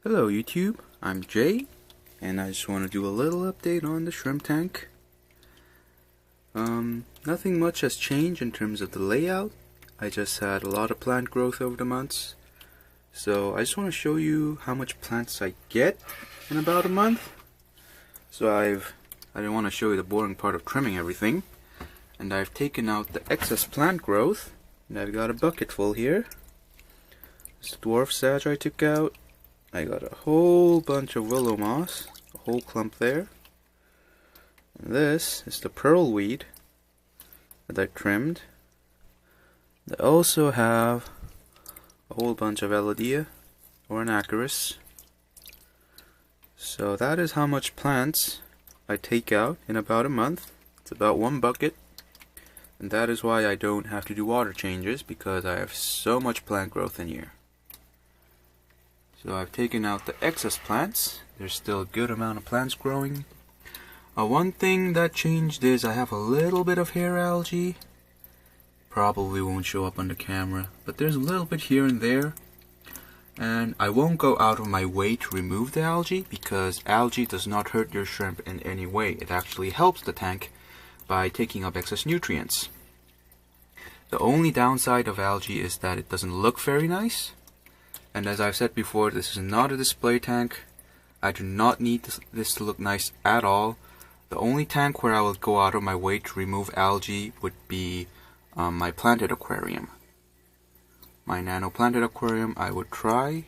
Hello YouTube, I'm Jay, and I just want to do a little update on the shrimp tank. Nothing much has changed in terms of the layout. I just had a lot of plant growth over the months. So I just want to show you how much plants I get in about a month. So I didn't want to show you the boring part of trimming everything. And I've taken out the excess plant growth, and I've got a bucket full here. This is dwarf sage I took out. I got a whole bunch of willow moss, a whole clump there. And this is the pearl weed that I trimmed. I also have a whole bunch of elodea or anacharis. So that is how much plants I take out in about a month. It's about one bucket. And that is why I don't have to do water changes, because I have so much plant growth in here. So I've taken out the excess plants. There's still a good amount of plants growing. One thing that changed is I have a little bit of hair algae. Probably won't show up on the camera, but there's a little bit here and there. And I won't go out of my way to remove the algae, because algae does not hurt your shrimp in any way. It actually helps the tank by taking up excess nutrients. The only downside of algae is that it doesn't look very nice. And as I've said before, this is not a display tank. I do not need this to look nice at all. The only tank where I will go out of my way to remove algae would be my planted aquarium. My nano planted aquarium, I would try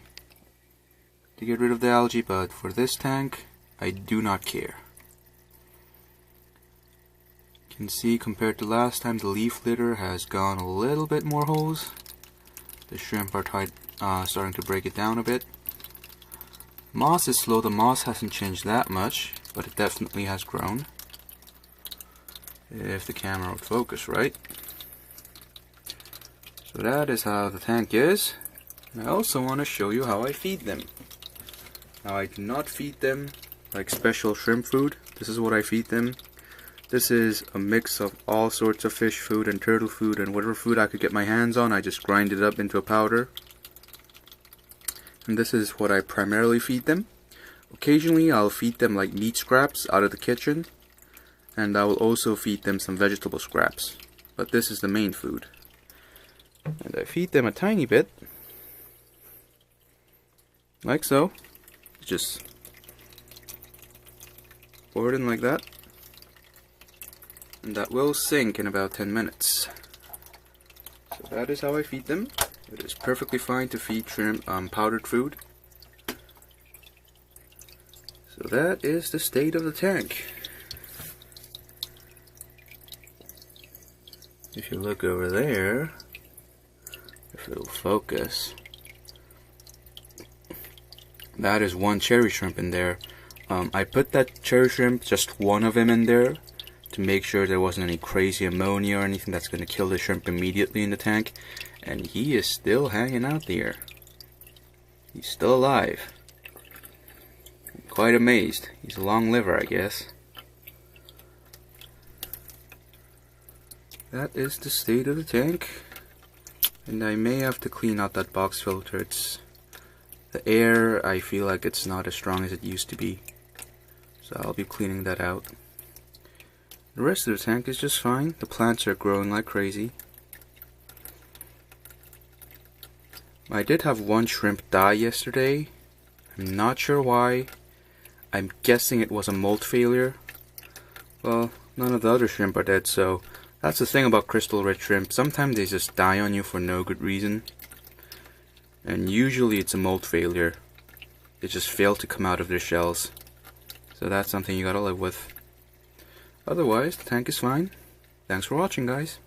to get rid of the algae, but for this tank, I do not care. You can see compared to last time, the leaf litter has gone a little bit more holes. The shrimp are starting to break it down a bit. Moss is slow. The moss hasn't changed that much, but it definitely has grown. If the camera would focus right. So that is how the tank is. And I also want to show you how I feed them. Now I do not feed them like special shrimp food. This is what I feed them. This is a mix of all sorts of fish food and turtle food and whatever food I could get my hands on. I just grind it up into a powder. And this is what I primarily feed them. Occasionally I'll feed them like meat scraps out of the kitchen. And I will also feed them some vegetable scraps. But this is the main food. And I feed them a tiny bit. Like so. Just pour it in like that. And that will sink in about 10 minutes. So that is how I feed them. It is perfectly fine to feed shrimp powdered food. So that is the state of the tank. If you look over there, if it'll focus, that is one cherry shrimp in there. I put that cherry shrimp, just one of them in there, to make sure there wasn't any crazy ammonia or anything that's going to kill the shrimp immediately in the tank. And he is still hanging out there. He's still alive. I'm quite amazed. He's a long liver, I guess. That is the state of the tank. And I may have to clean out that box filter. The air, I feel like it's not as strong as it used to be. So I'll be cleaning that out. The rest of the tank is just fine. The plants are growing like crazy. I did have one shrimp die yesterday. I'm not sure why. I'm guessing it was a molt failure. Well, none of the other shrimp are dead, so that's the thing about crystal red shrimp. Sometimes they just die on you for no good reason. And usually it's a molt failure. They just fail to come out of their shells. So that's something you gotta live with. Otherwise, the tank is fine. Thanks for watching, guys.